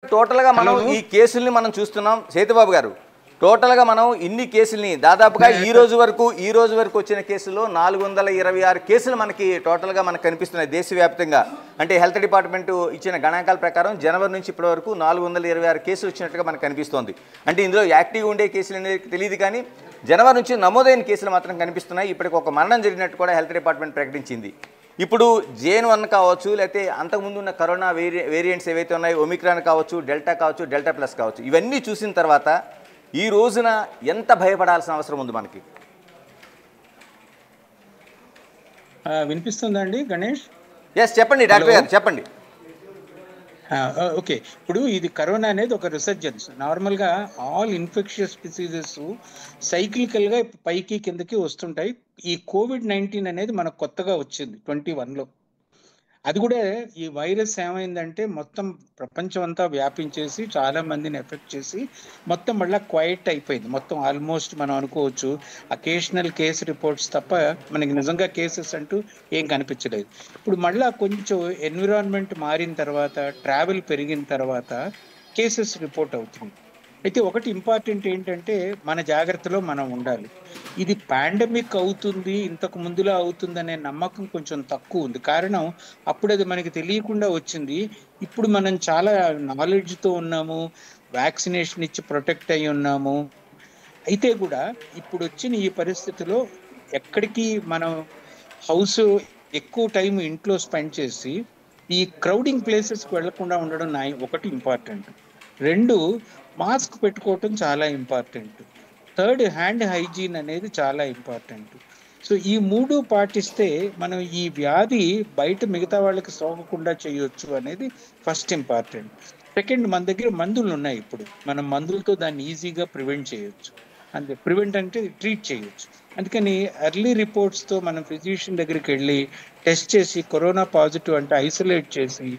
టోటల్గా మనం ఈ కేసుల్ని మనం చూస్తున్నాం సేతుబాబు గారు. టోటల్గా మనం ఇన్ని కేసుల్ని దాదాపుగా ఈ రోజు వరకు వచ్చిన కేసుల్లో 426 కేసులు మనకి టోటల్గా మనకు కనిపిస్తున్నాయి దేశవ్యాప్తంగా. అంటే హెల్త్ డిపార్ట్మెంట్ ఇచ్చిన గణాంకాల ప్రకారం జనవరి నుంచి ఇప్పటి వరకు 426 కేసులు వచ్చినట్టుగా మనకు కనిపిస్తోంది. అంటే ఇందులో యాక్టివ్గా ఉండే కేసులు అనేది తెలియదు, కానీ జనవరి నుంచి నమోదైన కేసులు మాత్రం కనిపిస్తున్నాయి. ఇప్పటికి ఒక మరణం జరిగినట్టు కూడా హెల్త్ డిపార్ట్మెంట్ ప్రకటించింది. ఇప్పుడు JN.1 కావచ్చు, లేకపోతే అంతకుముందు ఉన్న కరోనా వేరియంట్స్ ఏవైతే ఉన్నాయో, ఒమిక్రాన్ కావచ్చు, డెల్టా కావచ్చు, డెల్టా ప్లస్ కావచ్చు, ఇవన్నీ చూసిన తర్వాత ఈ రోజున ఎంత భయపడాల్సిన అవసరం ఉంది మనకి? వినిపిస్తుందండి గణేష్? ఎస్, చెప్పండి డాక్టర్ గారు, చెప్పండి. ఓకే, ఇప్పుడు ఇది కరోనా అనేది ఒక రిసర్జెన్స్. నార్మల్గా ఆల్ ఇన్ఫెక్షియస్ డిసీజెస్ సైక్లికల్గా పైకి కిందకి వస్తుంటాయి. ఈ COVID-19 అనేది మనకు కొత్తగా వచ్చింది 21లో. అది కూడా ఈ వైరస్ ఏమైందంటే మొత్తం ప్రపంచం అంతా వ్యాపించేసి చాలా మందిని ఎఫెక్ట్ చేసి మొత్తం మళ్ళీ క్వైట్ అయిపోయింది. మొత్తం ఆల్మోస్ట్ మనం అనుకోవచ్చు అకేషనల్ కేసు రిపోర్ట్స్ తప్ప మనకి నిజంగా కేసెస్ అంటూ ఏం కనిపించలేదు. ఇప్పుడు మళ్ళీ కొంచెం ఎన్విరాన్మెంట్ మారిన తర్వాత, ట్రావెల్ పెరిగిన తర్వాత కేసెస్ రిపోర్ట్ అవుతుంది. అయితే ఒకటి ఇంపార్టెంట్ ఏంటంటే మన జాగ్రత్తలో మనం ఉండాలి. ఇది పాండమిక్ అవుతుంది, ఇంతకు ముందులో అవుతుందనే నమ్మకం కొంచెం తక్కువ ఉంది. కారణం అప్పుడు అది మనకి తెలియకుండా వచ్చింది. ఇప్పుడు మనం చాలా నాలెడ్జ్తో ఉన్నాము, వ్యాక్సినేషన్ ఇచ్చి ప్రొటెక్ట్ అయి ఉన్నాము. అయితే కూడా ఇప్పుడు వచ్చిన ఈ పరిస్థితిలో ఎక్కడికి మనం ఎక్కువ టైం ఇంట్లో స్పెండ్ చేసి ఈ క్రౌడింగ్ ప్లేసెస్కి వెళ్లకుండా ఉండడం ఒకటి ఇంపార్టెంట్. 2, మాస్క్ పెట్టుకోవటం చాలా ఇంపార్టెంట్. 3, హ్యాండ్ హైజీన్ అనేది చాలా ఇంపార్టెంట్. సో ఈ 3 పాటిస్తే మనం ఈ వ్యాధి బయట మిగతా వాళ్ళకి సోకకుండా చేయొచ్చు అనేది ఫస్ట్ ఇంపార్టెంట్. సెకండ్, మన దగ్గర మందులు ఉన్నాయి. ఇప్పుడు మనం మందులతో దాన్ని ఈజీగా ప్రివెంట్ చేయొచ్చు. అంటే ప్రివెంట్ అంటే ట్రీట్ చేయొచ్చు. అందుకని ఎర్లీ రిపోర్ట్స్తో మనం ఫిజిషియన్ దగ్గరికి వెళ్ళి టెస్ట్ చేసి కరోనా పాజిటివ్ అంటే ఐసోలేట్ చేసి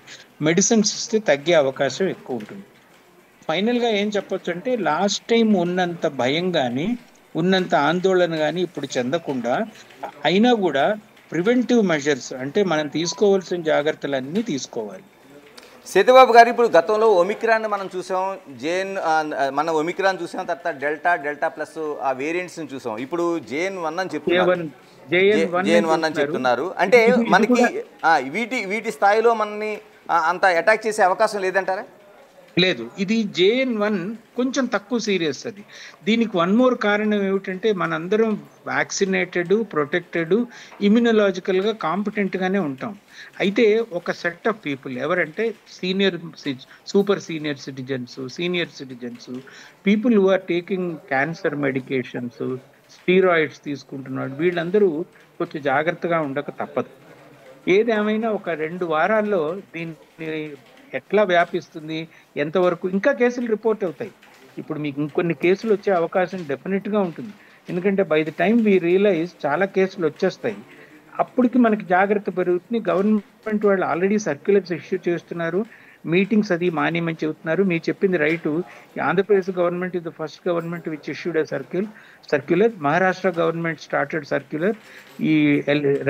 మెడిసిన్స్ ఇస్తే తగ్గే అవకాశం ఎక్కువ ఉంటుంది. ఫైనల్గా ఏం చెప్పొచ్చు అంటే లాస్ట్ టైం ఉన్నంత భయం కానీ ఉన్నంత ఆందోళన కానీ ఇప్పుడు చెందకుండా, అయినా కూడా ప్రివెంటివ్ మెజర్స్ అంటే మనం తీసుకోవాల్సిన జాగ్రత్తలన్నీ తీసుకోవాలి. సేతుబాబు గారు, ఇప్పుడు గతంలో ఒమిక్రాన్ మనం చూసాం, మనం ఒమిక్రాన్ చూసాం, తర్వాత డెల్టా ప్లస్ ఆ వేరియంట్స్ని చూసాం. ఇప్పుడు JN.1 అని చెప్తున్నారు. అంటే మనకి వీటి స్థాయిలో మనని అంత అటాక్ చేసే అవకాశం లేదంటారా? లేదు, ఇది JN.1 కొంచెం తక్కువ సీరియస్. అది దీనికి వన్ మోర్ కారణం ఏమిటంటే మనందరం వ్యాక్సినేటెడ్, ప్రొటెక్టెడ్, ఇమ్యునలాజికల్గా కాంపిటెంట్గానే ఉంటాం. అయితే ఒక సెట్ ఆఫ్ పీపుల్ ఎవరంటే super senior citizens, people who are taking cancer medications, steroids తీసుకుంటున్నాడు, వీళ్ళందరూ కొంచెం జాగ్రత్తగా ఉండక తప్పదు. ఏదేమైనా ఒక 2 వారాల్లో దీన్ని ఎట్లా వ్యాపిస్తుంది, ఎంతవరకు ఇంకా కేసులు రిపోర్ట్ అవుతాయి. ఇప్పుడు మీకు ఇంకొన్ని కేసులు వచ్చే అవకాశం డెఫినెట్గా ఉంటుంది. ఎందుకంటే by the time we realize చాలా కేసులు వచ్చేస్తాయి. అప్పటికి మనకి జాగ్రత్త పెరుగుతుంది. గవర్నమెంట్ వాళ్ళు ఆల్రెడీ సర్క్యులర్స్ ఇష్యూ చేస్తున్నారు, మీటింగ్స్ అది మానేమని చెబుతున్నారు. మీరు చెప్పింది right. Andhra Pradesh government is the first government which issued a circular. Maharashtra government started circular. ఈ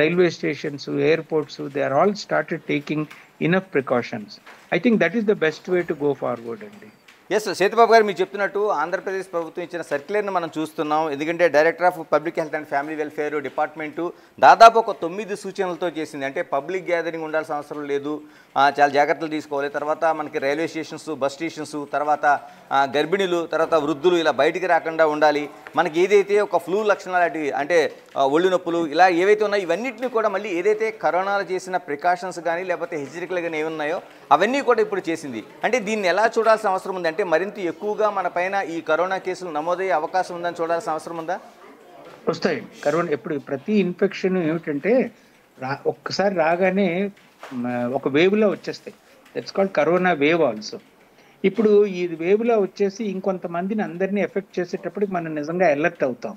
railway stations, airports, they are all started taking enough precautions. I think that is the best way to go forward అండి. Yes, సేతుబాబు గారు మీరు చెప్తున్నట్టు ఆంధ్రప్రదేశ్ ప్రభుత్వం ఇచ్చిన సర్క్యులర్ని మనం చూస్తున్నాం. ఎందుకంటే director of public health and family welfare department దాదాపు ఒక 9 సూచనలతో చేసింది. అంటే పబ్లిక్ గ్యాదరింగ్ ఉండాల్సిన అవసరం లేదు, చాలా జాగ్రత్తలు తీసుకోవాలి. తర్వాత మనకి రైల్వే స్టేషన్స్, బస్ స్టేషన్స్, తర్వాత గర్భిణీలు, తర్వాత వృద్ధులు ఇలా బయటికి రాకుండా ఉండాలి. మనకి ఏదైతే ఒక ఫ్లూ లక్షణాలు అంటే ఒళ్ళు నొప్పులు ఇలా ఏవైతే ఉన్నాయో ఇవన్నింటినీ కూడా మళ్ళీ ఏదైతే కరోనాలో చేసిన ప్రికాషన్స్ కానీ లేకపోతే హెచ్చరికలు కానీ ఏమున్నాయో అవన్నీ కూడా ఇప్పుడు చేసింది. అంటే దీన్ని ఎలా చూడాల్సిన అవసరం ఉంది? అంటే మరింత ఎక్కువగా మన పైన ఈ కరోనా కేసులు నమోదయ్యే అవకాశం ఉందని చూడాల్సిన అవసరం ఉందా? వస్తాయి. కరోనా ఎప్పుడు ప్రతి ఇన్ఫెక్షన్ ఏమిటంటే ఒక్కసారి రాగానే ఒక వేవ్లో వచ్చేస్తాయి. That's called corona wave also. ఇప్పుడు ఈ వేవ్లో వచ్చేసి ఇంకొంతమందిని అందరినీ ఎఫెక్ట్ చేసేటప్పటికి మనం నిజంగా అలర్ట్ అవుతాం.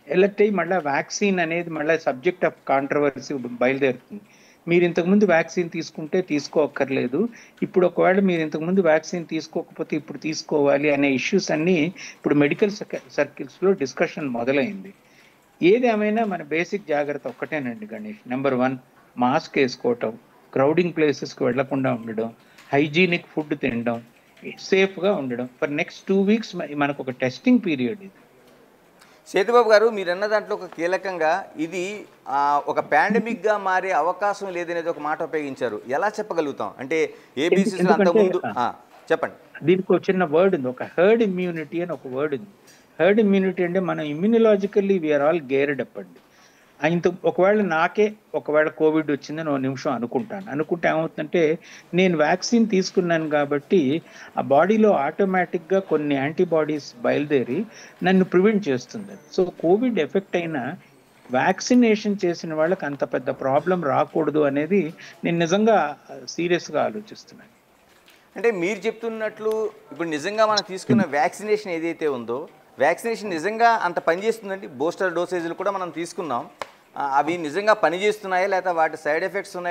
అలర్ట్ అయ్యి మళ్ళీ వ్యాక్సిన్ అనేది మళ్ళీ సబ్జెక్ట్ ఆఫ్ కాంట్రవర్సీ బయలుదేరుతుంది. మీరు ఇంతకుముందు వ్యాక్సిన్ తీసుకుంటే తీసుకోక్కర్లేదు, ఇప్పుడు ఒకవేళ మీరు ఇంతకుముందు వ్యాక్సిన్ తీసుకోకపోతే ఇప్పుడు తీసుకోవాలి అనే ఇష్యూస్ అన్నీ ఇప్పుడు మెడికల్ సర్కిల్స్లో డిస్కషన్ మొదలైంది. ఏదేమైనా మన బేసిక్ జాగ్రత్త ఒక్కటేనండి గణేష్. నెంబర్ 1, మాస్క్ వేసుకోవటం, క్రౌడింగ్ ప్లేసెస్కి వెళ్లకుండా ఉండడం, హైజీనిక్ ఫుడ్ తినడం, సేఫ్గా ఉండడం. ఫర్ నెక్స్ట్ 2 వీక్స్ మనకు ఒక టెస్టింగ్ పీరియడ్ ఇది. సేతుబాబు గారు మీరు అన్న దాంట్లో ఒక కీలకంగా ఇది ఒక పాండమిక్గా మారే అవకాశం లేదనేది ఒక మాట ఉపయోగించారు. ఎలా చెప్పగలుగుతాం? అంటే ఏబీసీలో అంతకుముందు చెప్పండి. దీనికి ఒక చిన్న వర్డ్ ఉంది, ఒక హర్డ్ ఇమ్యూనిటీ అని ఒక వర్డ్ ఉంది. హర్డ్ ఇమ్యూనిటీ అంటే మనం ఇమ్యూనలాజికల్లీ వీఆర్ ఆల్ గేర్డ్ అప్ అండి. ఒకవేళ కోవిడ్ వచ్చిందని 1 నిమిషం అనుకుంటే ఏమవుతుందంటే నేను వ్యాక్సిన్ తీసుకున్నాను కాబట్టి ఆ బాడీలో ఆటోమేటిక్గా కొన్ని యాంటీబాడీస్ బయలుదేరి నన్ను ప్రివెంట్ చేస్తుంది. సో కోవిడ్ ఎఫెక్ట్ అయినా వ్యాక్సినేషన్ చేసిన వాళ్ళకి అంత పెద్ద ప్రాబ్లం రాకూడదు అనేది నేను నిజంగా సీరియస్గా ఆలోచిస్తున్నాను. అంటే మీరు చెప్తున్నట్లు ఇప్పుడు నిజంగా మనం తీసుకున్న వ్యాక్సినేషన్ ఏదైతే ఉందో వ్యాక్సినేషన్ నిజంగా అంత పనిచేస్తుందండి. బూస్టర్ డోసేజ్లు కూడా మనం తీసుకున్నాం, అవి నిజంగా పనిచేస్తున్నాయా లేకపోతే వాటి సైడ్ ఎఫెక్ట్స్ ఉన్నాయా?